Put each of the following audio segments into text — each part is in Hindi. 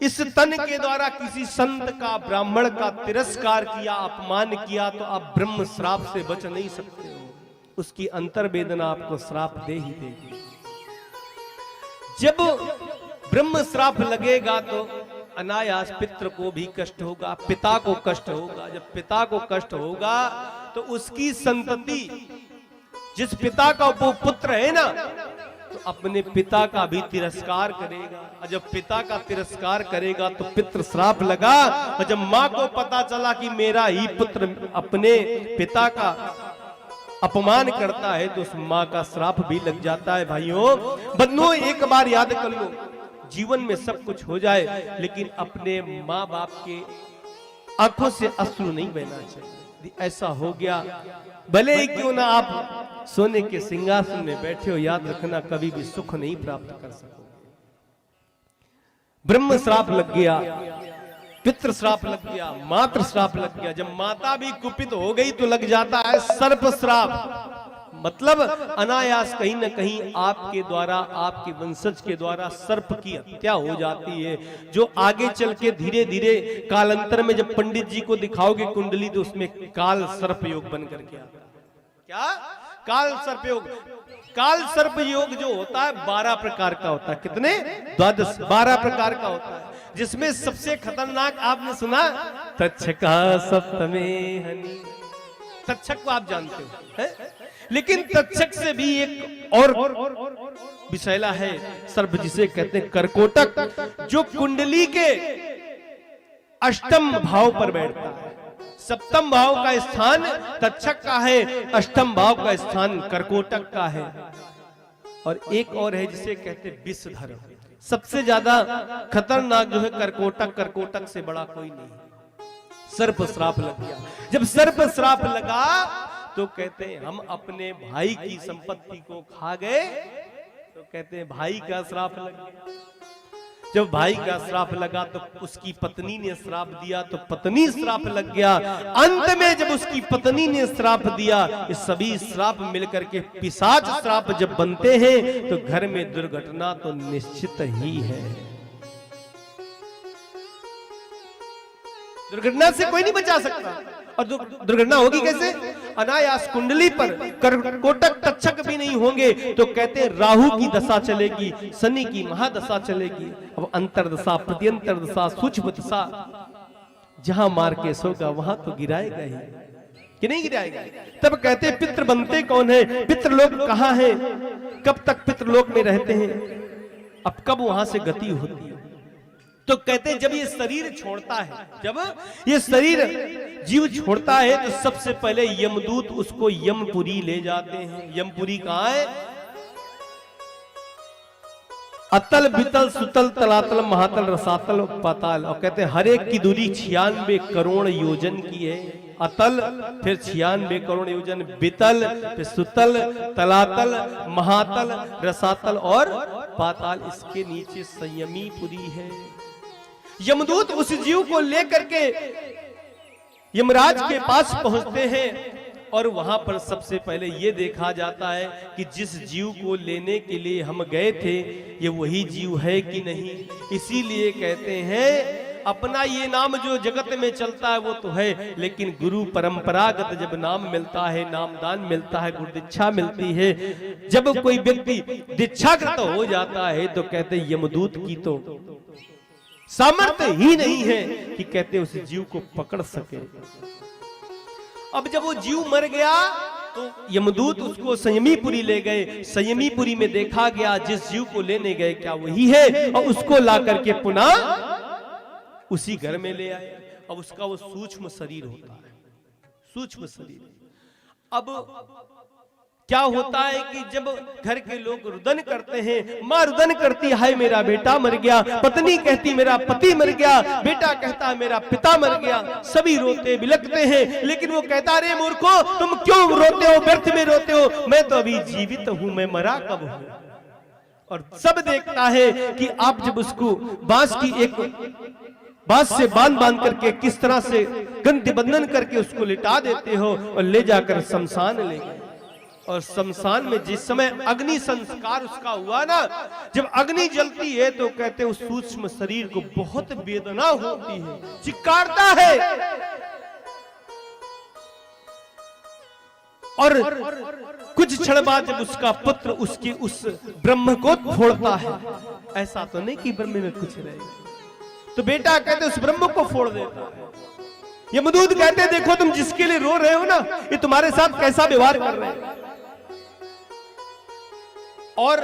इस तन के द्वारा किसी संत का, ब्राह्मण का तिरस्कार किया, अपमान किया, तो आप ब्रह्म श्राप से बच नहीं सकते हो। उसकी अंतर्वेदना आपको श्राप दे ही देगी। जब ब्रह्म श्राप लगेगा तो अनायास पितृ को भी कष्ट होगा, पिता को कष्ट होगा। जब पिता को कष्ट होगा तो उसकी संतति, जिस पिता का वो पुत्र है ना, तो अपने पिता का भी तिरस्कार करेगा। और जब पिता का तिरस्कार करेगा तो पितृ श्राप लगा। और जब माँ को पता चला कि मेरा ही पुत्र अपने पिता का अपमान करता है तो उस माँ का श्राप भी लग जाता है। भाइयों बंधुओं, एक बार याद कर लो, जीवन में सब कुछ हो जाए लेकिन अपने माँ बाप के आंखों से अश्रु नहीं बहना चाहिए। ऐसा हो गया, भले ही क्यों ना आप सोने के सिंहासन में बैठे हो, याद रखना कभी भी सुख नहीं प्राप्त कर सकोगे। ब्रह्म श्राप लग गया, पितृ श्राप लग गया, मातृ श्राप लग गया। जब माता भी कुपित हो गई तो लग जाता है सर्प श्राप। मतलब अनायास कहीं न कहीं आपके द्वारा, आपके वंशज के द्वारा सर्प की हत्या हो जाती है, जो आगे चल के धीरे धीरे कालांतर में जब पंडित जी को दिखाओगे कुंडली तो उसमें काल सर्प योग बन करके आता है। क्या? काल सर्प योग। काल सर्प योग जो होता है 12 प्रकार का होता है। कितने? 12 प्रकार का होता है, जिसमें सबसे खतरनाक आपने सुना, तक्षका सप्तमे हनि। तक्षक को आप जानते हो है? लेकिन तक्षक से भी एक और विषैला है सर्प, जिसे कहते हैं करकोटक, जो कुंडली के अष्टम भाव पर बैठता है। सप्तम भाव का स्थान तक्षक का है, अष्टम भाव का स्थान करकोटक का है। और एक और है जिसे कहते हैं विषधर। सबसे ज्यादा खतरनाक जो है करकोटक, करकोटक से बड़ा कोई नहीं। सर्प श्राप लग गया। जब सर्प श्राप लगा तो कहते हैं हम अपने भाई की संपत्ति को खा गए, तो कहते हैं भाई का श्राप लग गया। जब भाई का श्राप लगा तो उसकी पत्नी ने श्राप दिया, तो पत्नी श्राप लग गया। अंत में जब उसकी पत्नी ने श्राप दिया, ये सभी श्राप मिलकर के पिशाच श्राप जब बनते हैं तो घर में दुर्घटना तो निश्चित ही है। दुर्घटना से कोई नहीं बचा सकता। और दुर्घटना होगी कैसे? अनायास कुंडली पर करकोटक तक्षक भी नहीं होंगे तो कहते हैं राहु की दशा चलेगी, शनि की महादशा चलेगी। अब अंतरदशा, प्रत्यंतर दशा, सूक्ष्म दशा, जहां मार के सोगा वहां तो गिराएगा ही कि नहीं गिराएगा। तब कहते हैं पितृ बनते कौन है, पितृलोक कहां है, कब तक पितृलोक में रहते हैं, अब कब वहां से गति होती है। तो कहते हैं जब ये शरीर छोड़ता है, जब ये शरीर जीव छोड़ता है तो सबसे पहले यमदूत उसको यमपुरी ले जाते हैं। यमपुरी कहाँ है? अतल, बितल, सुतल, तलातल, महातल, रसातल, पाताल। और कहते हैं हर एक की दूरी 96 करोड़ योजन की है। अतल, फिर 96 करोड़ योजन, बितल, फिर सुतल, तलातल, महातल, रसातल और पाताल। इसके नीचे संयमी पुरी है। यमदूत उस जीव को लेकर के यमराज के पास पहुंचते हैं और वहां पर सबसे पहले ये देखा जाता है कि जिस जीव को लेने के लिए हम गए थे ये वही जीव है कि नहीं। इसीलिए कहते हैं अपना ये नाम जो जगत में चलता है वो तो है, लेकिन गुरु परंपरागत जब नाम मिलता है, नामदान मिलता है, गुरु दीक्षा मिलती है, जब कोई व्यक्ति दीक्षाकृत हो जाता है तो कहते हैं यमदूत की तो सामर्थ्य ही नहीं है कि कहते उस जीव को पकड़ सके। अब जब वो जीव मर गया तो यमदूत उसको संयमीपुरी ले गए। संयमीपुरी में देखा गया जिस जीव को लेने गए क्या वही है, और उसको ला करके पुनः उसी घर में ले आए। अब उसका वो सूक्ष्म शरीर होता है, सूक्ष्म शरीर। अब क्या होता है कि जब घर के लोग रुदन करते हैं, माँ रुदन करती हाय मेरा बेटा मर गया, पत्नी कहती मेरा पति मर गया, बेटा कहता मेरा पिता मर गया, सभी रोते बिलखते हैं। लेकिन वो कहता रे मूर्खो तुम क्यों रोते हो, व्यर्थ में रोते हो, मैं तो अभी जीवित हूं, मैं मरा कब हूं। और सब देखता है कि आप जब उसको बांस की एक बांस से बांध करके किस तरह से गंध बंधन करके उसको लिटा देते हो और ले जाकर शमशान ले गए। और शमशान में जिस समय अग्नि संस्कार उसका हुआ ना, जब अग्नि जलती है तो कहते हैं उस सूक्ष्म शरीर को बहुत वेदना होती है, चिक्कारता है। और कुछ क्षण बाद जब उसका पुत्र उसकी उस ब्रह्म को फोड़ता है, ऐसा तो नहीं कि ब्रह्म में कुछ रहेगा, तो बेटा कहते उस ब्रह्म को फोड़ देता है। यमदूत कहते हैं देखो तुम जिसके लिए रो रहे हो ना, ये तुम्हारे साथ कैसा व्यवहार कर रहे हैं। और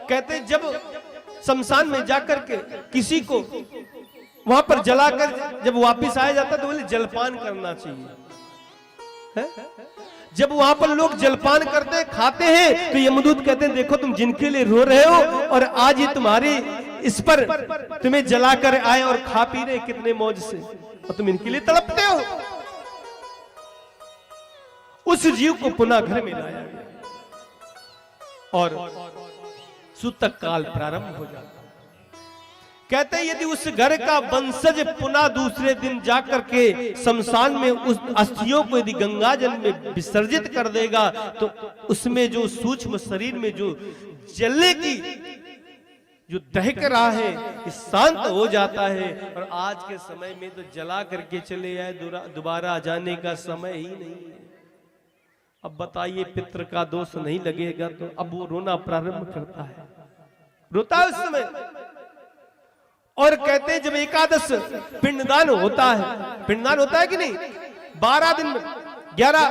कहते हैं जब शमशान में जाकर के किसी को वहां पर जलाकर जब वापस आया जाता तो बोले जलपान करना चाहिए है? जब वहां पर लोग जलपान करते खाते हैं तो यमदूत कहते हैं देखो तुम जिनके लिए रो रहे हो और आज ये तुम्हारे इस पर तुम्हें जलाकर आए और खा पी रहे कितने मौज से, और तुम इनके लिए तड़पते हो। उस जीव को पुनः घर में लाया गया और सूतक काल प्रारंभ हो जाता। कहते हैं यदि उस घर का वंशज पुनः दूसरे दिन जाकर के शमशान में उस अस्थियों को यदि गंगा जल में विसर्जित कर देगा तो उसमें जो सूक्ष्म शरीर में जो जलने की जो दहक रहा है ये शांत हो जाता है। और आज के समय में तो जला करके चले आए, दोबारा जाने का समय ही नहीं है। अब बताइए पितृ का दोष नहीं लगेगा तो अब वो रोना प्रारंभ करता है, रोता है उस समय। और कहते हैं जब एकादश पिंडदान होता है, पिंडदान होता है कि नहीं, 12 दिन 11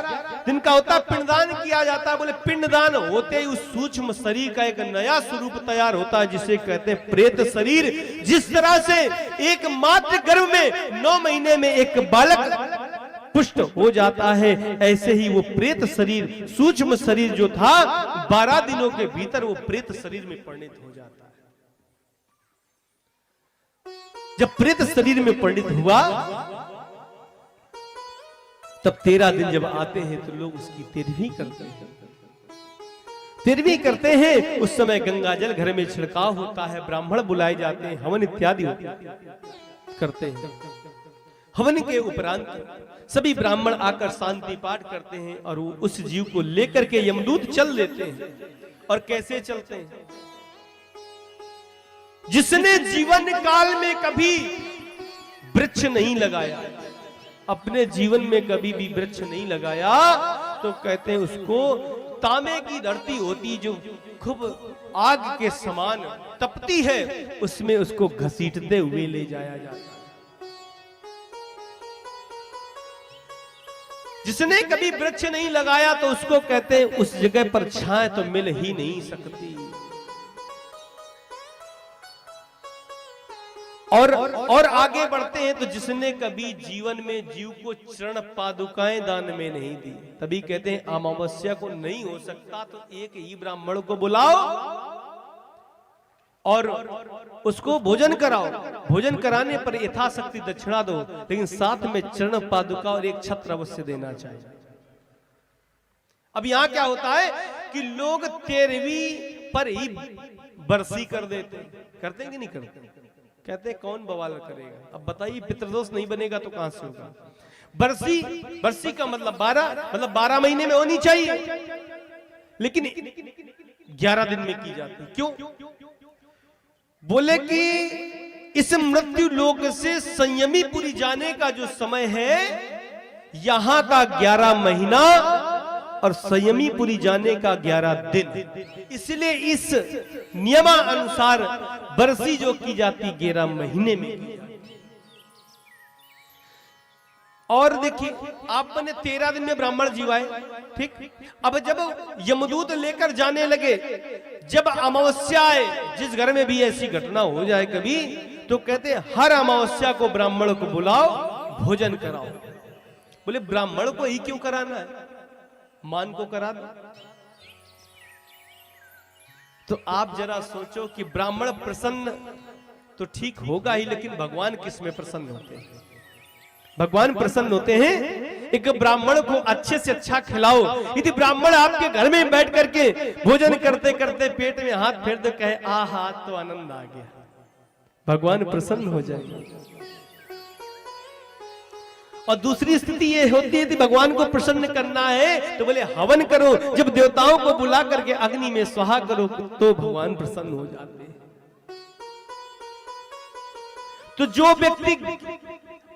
दिन का होता है, पिंडदान किया जाता है। बोले पिंडदान होते ही उस सूक्ष्म शरीर का एक नया स्वरूप तैयार होता है जिसे कहते हैं प्रेत शरीर। जिस तरह से एक मातृ गर्भ में 9 महीने में एक बालक पुष्ट हो जाता है, ऐसे ही वो प्रेत शरीर सूक्ष्म शरीर जो था 12 दिनों के भीतर वो प्रेत शरीर में परिणत हो जाता है। जब प्रेत शरीर में परिणत हुआ तब 13 दिन जब आते हैं तो लोग उसकी तेरहवीं करते हैं, तेरहवीं करते हैं। उस समय गंगा जल घर में छिड़काव होता है, ब्राह्मण बुलाए जाते हैं, हवन इत्यादि करते हैं। हवन के उपरांत सभी ब्राह्मण आकर शांति पाठ करते हैं और वो उस जीव को लेकर के यमदूत चल देते हैं। और कैसे चलते हैं, जिसने जीवन काल में कभी वृक्ष नहीं लगाया, अपने जीवन में कभी भी वृक्ष नहीं लगाया, तो कहते हैं उसको तांबे की धरती होती जो खूब आग के समान तपती है, उसमें उसको घसीटते हुए ले जाया जाता है। जिसने कभी वृक्ष नहीं लगाया तो उसको कहते हैं उस जगह पर छाया तो मिल ही नहीं सकती। और आगे बढ़ते हैं तो जिसने कभी जीवन में जीव को चरण पादुकाएं दान में नहीं दी, तभी कहते हैं अमावस्या को नहीं हो सकता तो एक ही ब्राह्मण को बुलाओ और उसको भोजन कराओ। भोजन कराने पर यथाशक्ति दक्षिणा दो, लेकिन साथ में चरण पादुका और एक छत्र अवश्य देना चाहिए। अब यहां क्या होता है कि लोग 13वीं पर ही बरसी कर देते, करते हैं कि नहीं करते? कहते हैं कौन बवाल करेगा। अब बताइए पितृदोष नहीं बनेगा तो कहां से होगा। बरसी का मतलब 12 महीने में होनी चाहिए, लेकिन 11 दिन में की जाती। क्यों? बोले कि इस मृत्यु लोक से संयमी पुरी जाने का जो समय है, यहां का 11 महीना और संयमीपुरी जाने का 11 दिन, इसलिए इस नियमानुसार बरसी जो की जाती 11 महीने में की जाती। और देखिए आपने 13 दिन में ब्राह्मण जीवाए, ठीक। अब जब यमदूत लेकर जाने लगे, जब अमावस्या आए, जिस घर में भी ऐसी घटना हो जाए कभी, तो कहते हर अमावस्या को ब्राह्मण को बुलाओ, भोजन कराओ। बोले ब्राह्मण को ही क्यों कराना है, मान को करा दो। तो आप जरा सोचो कि ब्राह्मण प्रसन्न तो ठीक होगा ही, लेकिन भगवान किस में प्रसन्न होते हैं? भगवान प्रसन्न होते हैं एक ब्राह्मण को अच्छे से अच्छा खिलाओ। यदि ब्राह्मण आपके घर में बैठ करके भोजन करते करते पेट में हाथ फेर दे, कहे आहा तो आनंद आ गया, भगवान प्रसन्न हो जाएगा। और दूसरी स्थिति ये होती है कि भगवान को प्रसन्न करना है तो बोले हवन करो, जब देवताओं को बुला करके अग्नि में स्वाहा करो तो भगवान प्रसन्न हो जाते हैं। तो जो व्यक्ति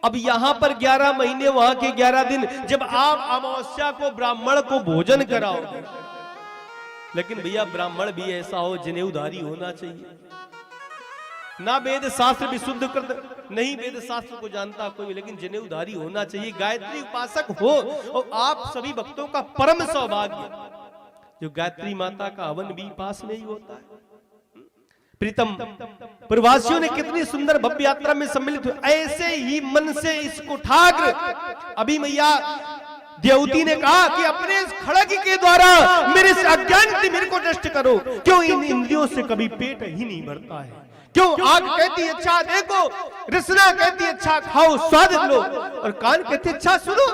अब यहां पर 11 महीने वहां के 11 दिन जब आप अमावस्या को ब्राह्मण को भोजन कराओगे, लेकिन भैया ब्राह्मण भी ऐसा हो जनेऊधारी होना चाहिए, ना वेद शास्त्र विशुद्ध कर, नहीं वेद शास्त्र को जानता कोई, लेकिन जनेऊधारी होना चाहिए, गायत्री उपासक हो। और आप सभी भक्तों का परम सौभाग्य जो गायत्री माता का हवन भी पास में ही होता है। प्रीतम प्रवासियों ने कितनी सुंदर भव्य यात्रा में सम्मिलित हुए, ऐसे ही मन से इसको ठाकर अभी मैया देवती ने कहा कि अपने इस खड़ग के द्वारा मेरे से अज्ञान तिमिर को नष्ट करो। क्यों इन इंद्रियों से कभी पेट ही नहीं भरता है, क्यों आग कहती है अच्छा देखो, रसना कहती है अच्छा खाओ स्वाद लो, और कान कहते अच्छा सुनो।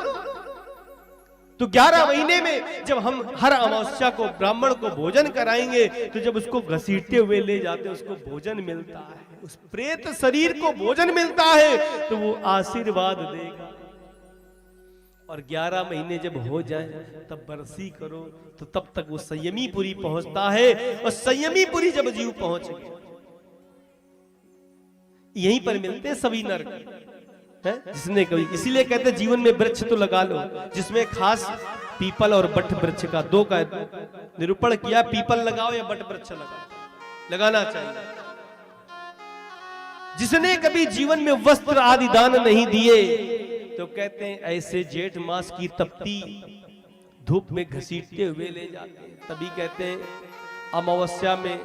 तो 11 महीने में जब हम हर अमावस्या को ब्राह्मण को भोजन कराएंगे तो जब उसको घसीटते हुए ले जाते उसको भोजन मिलता है, उस प्रेत शरीर को भोजन मिलता है तो वो आशीर्वाद देगा। और 11 महीने जब हो जाए तब बरसी करो तो तब तक वो संयमीपुरी पहुंचता है, और संयमीपुरी जब जीव पहुंच गए यहीं पर मिलते हैं सभी नरक है, जिसने कभी, इसीलिए कहते जीवन में वृक्ष तो लगा लो, जिसमें खास पीपल और बट वृक्ष का दो का निरूपण किया, पीपल लगाओ या बट वृक्ष लगाओ, लगाना चाहिए। जिसने कभी जीवन में वस्त्र आदि दान नहीं दिए तो कहते हैं ऐसे जेठ मास की तपती धूप में घसीटते हुए ले जाते हैं। तभी कहते हैं अमावस्या में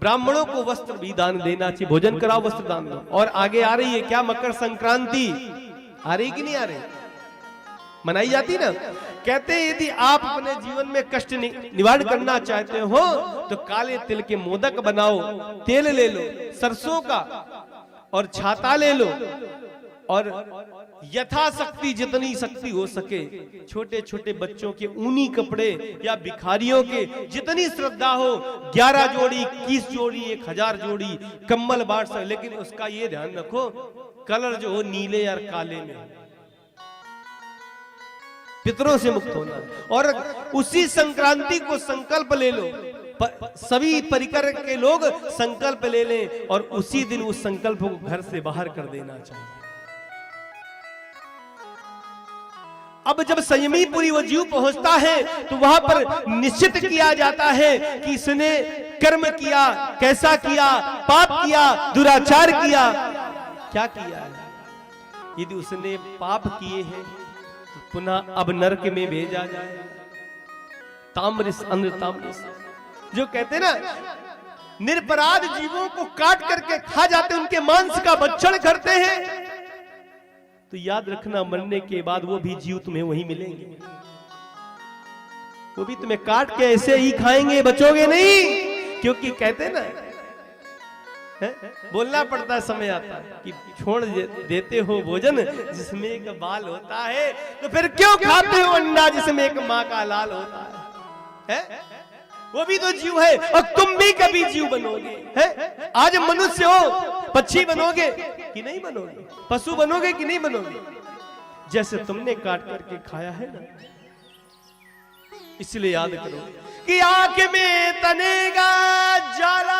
ब्राह्मणों को वस्त्र भी दान देना चाहिए, भोजन कराओ वस्त्र दान दो। और आगे आ रही है क्या मकर संक्रांति, आ रही कि नहीं आ रही, मनाई जाती ना। कहते हैं यदि आप अपने जीवन में कष्ट निवारण करना चाहते हो तो काले तिल के मोदक बनाओ, तेल ले लो सरसों का और छाता ले लो, और यथाशक्ति जितनी शक्ति हो सके छोटे छोटे बच्चों के ऊनी कपड़े या भिखारियों के जितनी श्रद्धा हो 11 जोड़ी 21 जोड़ी 1000 जोड़ी कंबल बांट सकते, लेकिन उसका ये ध्यान रखो कलर जो हो नीले या काले में, पितरों से मुक्त होना। और उसी संक्रांति को संकल्प ले लो, सभी परिकर के लोग संकल्प ले लें और उसी दिन उस संकल्प को घर से बाहर कर देना चाहिए। अब जब संयमीपुरी वो जीव पहुंचता है तो वहां पर निश्चित किया जाता है कि इसने कर्म किया, कैसा किया, पाप किया, दुराचार किया, क्या किया है। यदि उसने पाप किए हैं तो पुनः अब नरक में भेजा जाए। ताम्रिस अंध ताम्रिस जो कहते ना निरपराध जीवों को काट करके खा जाते, उनके मांस का भक्षण करते हैं, तो याद रखना मरने के बाद वो भी जीव तुम्हें वही मिलेंगे, वो भी तुम्हें काट के ऐसे ही खाएंगे, बचोगे नहीं। क्योंकि कहते ना है? बोलना पड़ता है, समय आता है कि छोड़ देते हो भोजन जिसमें एक बाल होता है, तो फिर क्यों खाते हो अंडा जिसमें एक माँ का लाल होता है? वो भी तो जीव है और तुम भी कभी जीव बनोगे है? आज मनुष्य हो पक्षी बनोगे कि नहीं बनोगे, पशु बनोगे कि नहीं बनोगे, जैसे तुमने काट करके खाया है ना। इसलिए याद करो कि आंख में तनेगा जाला,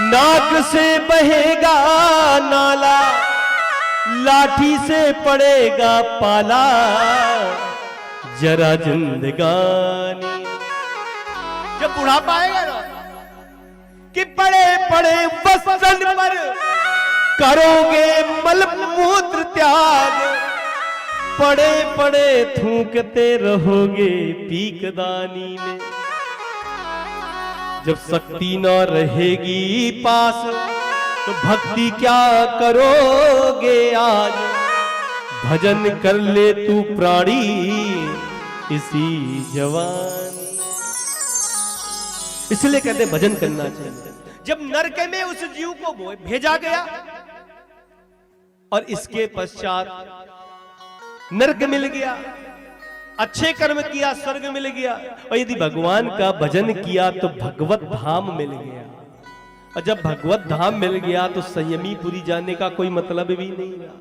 नाक से बहेगा नाला, लाठी से पड़ेगा पाला, जरा जिंदगानी। जब बुढ़ापा आएगा ना कि पड़े पड़े वसन पर करोगे मल मूत्र त्याग, पड़े पड़े थूकते रहोगे पीकदानी में। जब शक्ति न रहेगी पास तो भक्ति क्या करोगे आज, भजन कर ले तू प्राणी इसी जवानी। इसलिए कहते भजन करना चाहिए। जब नरक में उस जीव को भेजा गया और इसके पश्चात नरक मिल गया, अच्छे कर्म किया स्वर्ग मिल गया, और यदि भगवान का भजन किया तो भगवत धाम मिल गया। और जब भगवत धाम मिल गया तो संयमीपुरी जाने का कोई मतलब भी नहीं रहा।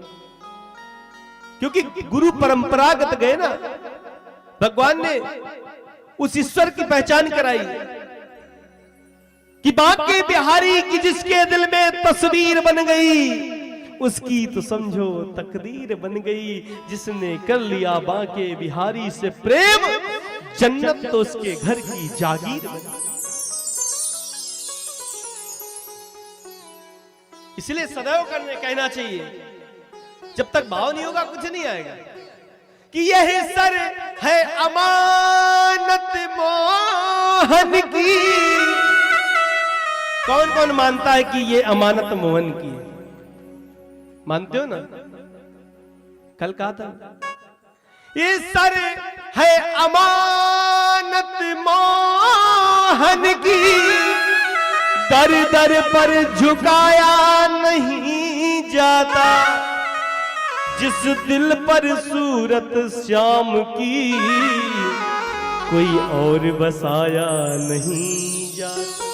क्योंकि गुरु परंपरागत गए ना, भगवान ने उस ईश्वर की पहचान कराई कि बांके बिहारी की जिसके दिल में तस्वीर बन गई, उसकी तो समझो तकदीर बन गई। जिसने कर लिया बांके बिहारी से प्रेम, जन्नत तो उसके घर की जागीर बन गई। इसलिए सदैव करने कहना चाहिए, जब तक भाव नहीं होगा कुछ नहीं आएगा, कि यह सर है अमानत मोहन की। कौन कौन मानता है कि ये अमानत मोहन की है? मानते हो ना? कल कहा था, ये सर है अमानत मोहन की, दर दर पर झुकाया नहीं जाता, जिस दिल पर सूरत श्याम की कोई और बसाया नहीं जाता।